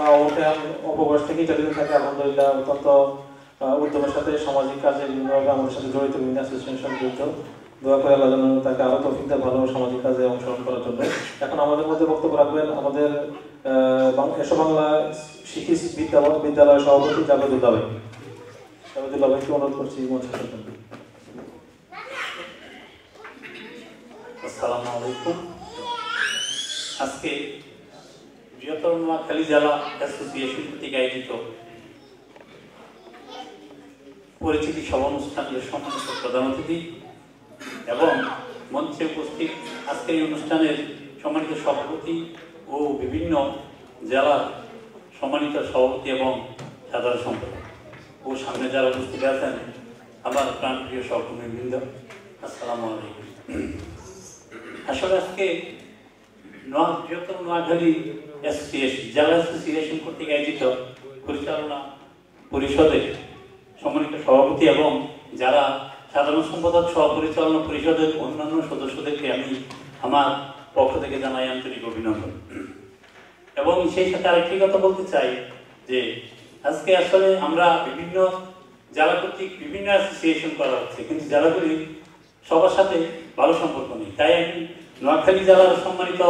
আমরা অপবয়স থেকেই চালিত থাকি আলহামদুলিল্লাহ অত্যন্ত উদ্যমের সাথে সামাজিক কাজে বিভিন্নভাবে আমাদের সাথে জড়িত বিভিন্ন অ্যাসোসিয়েশন জড়িত। দোয়া করে আল্লাহ যেন তাকে আরও তৌফিক দেয় ভালো সামাজিক কাজে অংশগ্রহণ করার জন্য। এখন আমাদের মধ্যে বক্তব্য রাখবেন আমাদের এসো বাংলা শিশু বিদ্যালয়ের সভাপতি জাবেদুল্লাহ ভাই। জাবেদুল্লাহ ভাইকে অনুরোধ করছি মঞ্চে আসবেন। আসসালামু আলাইকুম। আজকে বৃহত্তর নোয়াখালী জেলা অ্যাসোসিয়েশন কর্তৃক আয়োজিত পরিচিতি সভা অনুষ্ঠানের সম্মানিত প্রধান অতিথি এবং মঞ্চে উপস্থিত আজকের এই অনুষ্ঠানের সম্মানিত সভাপতি ও বিভিন্ন জেলার সম্মানিত সভাপতি এবং সাধারণ সম্পাদক ও সামনে যারা উপস্থিত আছেন আমার প্রাণপ্রিয় সহকর্মীবৃন্দ, আসসালামু আলাইকুম। আসলে আজকে বৃহত্তর নোয়াখালী অ্যাসোসিয়েশন জেলা অ্যাসোসিয়েশন কর্তৃক আয়োজিত পরিচালনা পরিষদের সম্মানিত সভাপতি এবং যারা সাধারণ সম্পাদক সহ পরিচালনা পরিষদের অন্যান্য সদস্যদেরকে আমি আমার পক্ষ থেকে জানাই আন্তরিক অভিনন্দন। এবং সেই সাথে আরেকটি কথা বলতে চাই যে আজকে আসলে আমরা বিভিন্ন জেলা কর্তৃক বিভিন্ন অ্যাসোসিয়েশন করা হচ্ছে, কিন্তু জেলাগুলি সবার সাথে ভালো সম্পর্ক নেই। তাই আমি নোয়াখালী জেলার সম্মানিত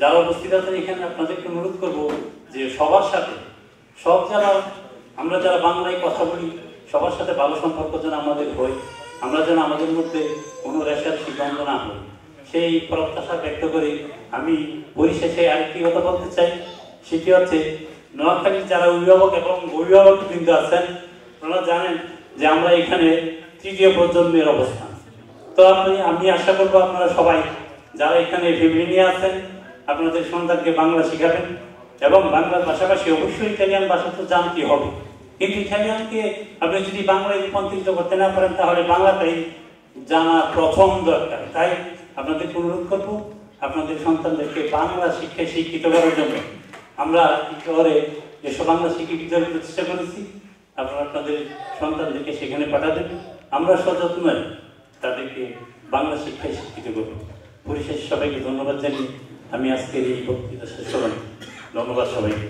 যারা উপস্থিত আছেন এখানে আপনাদেরকে অনুরোধ করব যে সবার সাথে সব জেলার আমরা যারা বাংলায় কথা বলি সবার সাথে ভালো সম্পর্ক যেন আমাদের হয়, আমরা যেন আমাদের মধ্যে কোনো রেশার সিদ্ধান্ত না হই, সেই প্রত্যাশা ব্যক্ত করে আমি পরিশেষে আরেকটি কথা বলতে চাই। সেটি হচ্ছে নোয়াখালীর যারা অভিভাবক এবং অভিভাবক বৃন্দ আছেন আপনারা জানেন যে আমরা এখানে তৃতীয় প্রজন্মের অবস্থান। তো আমি আশা করবো আপনারা সবাই যারা এখানে ফ্যামিলি নিয়ে আছেন আপনাদের সন্তানকে বাংলা শেখাবেন এবং বাংলার পাশাপাশি অবশ্যই ইটালিয়ান ভাষা তো জানতে হবে, কিন্তু ইটালিয়ানকে আপনি যদি বাংলায় রূপান্তরিত করতে না পারেন তাহলে বাংলাটাই জানা প্রথম দরকার। তাই আপনাদেরকে অনুরোধ করবো আপনাদের সন্তানদেরকে বাংলা শিক্ষায় শিক্ষিত করার জন্য আমরা শহরে এসব বাংলা শিক্ষা বিদ্যালয় প্রতিষ্ঠা করেছি। আপনারা আপনাদের সন্তানদেরকে সেখানে পাঠাবেন, আমরা সযত্নে তাদেরকে বাংলা শিক্ষায় শিক্ষিত করব। পরিশেষে সবাইকে ধন্যবাদ জানিয়ে আমি আজকের এই বক্তৃতা শেষ করলাম। ধন্যবাদ সবাইকে।